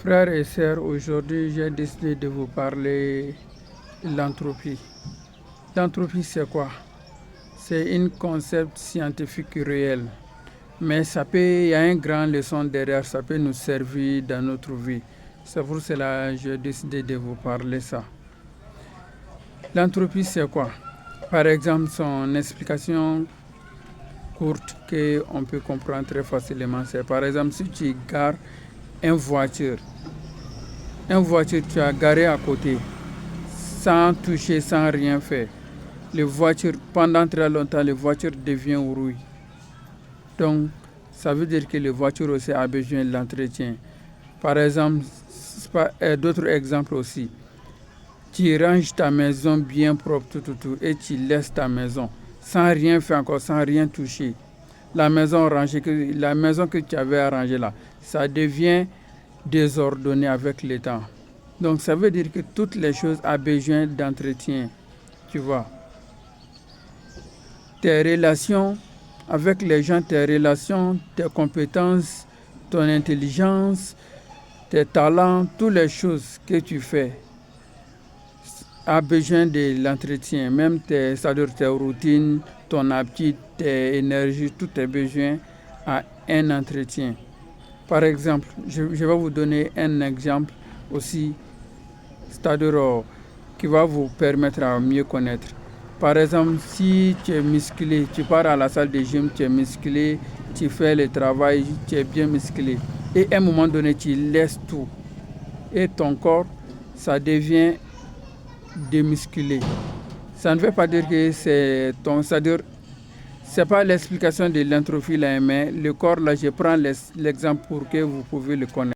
Frères et sœurs, aujourd'hui j'ai décidé de vous parler de l'entropie. L'entropie c'est quoi? C'est un concept scientifique réel, mais il y a une grande leçon derrière, ça peut nous servir dans notre vie. C'est pour cela que j'ai décidé de vous parler de ça. L'entropie c'est quoi? Par exemple, son explication courte qu'on peut comprendre très facilement, c'est par exemple si tu gares une voiture tu as garé à côté, sans toucher, sans rien faire. Pendant très longtemps, les voitures deviennent rouillées. Donc, ça veut dire que les voitures aussi ont besoin de l'entretien. Par exemple, d'autres exemples aussi. Tu ranges ta maison bien propre, tout, et tu laisses ta maison sans rien faire encore, sans rien toucher. La maison que tu avais arrangée là, ça devient désordonné avec le temps. Donc ça veut dire que toutes les choses ont besoin d'entretien, tu vois. Tes relations avec les gens, tes compétences, ton intelligence, tes talents, toutes les choses que tu fais ont besoin de l'entretien. Même tes routines, ton habitude, tes énergies, tout tes besoins ont un entretien. Par exemple, je vais vous donner un exemple aussi, c'est-à-dire qui va vous permettre à mieux connaître. Par exemple, si tu es musclé, tu pars à la salle de gym, tu es musclé, tu fais le travail, tu es bien musclé. Et à un moment donné, tu laisses tout. Et ton corps, ça devient démusclé. Ça ne veut pas dire que c'est pas l'explication de l'entropie là, mais le corps là, je prends l'exemple pour que vous pouvez le connaître.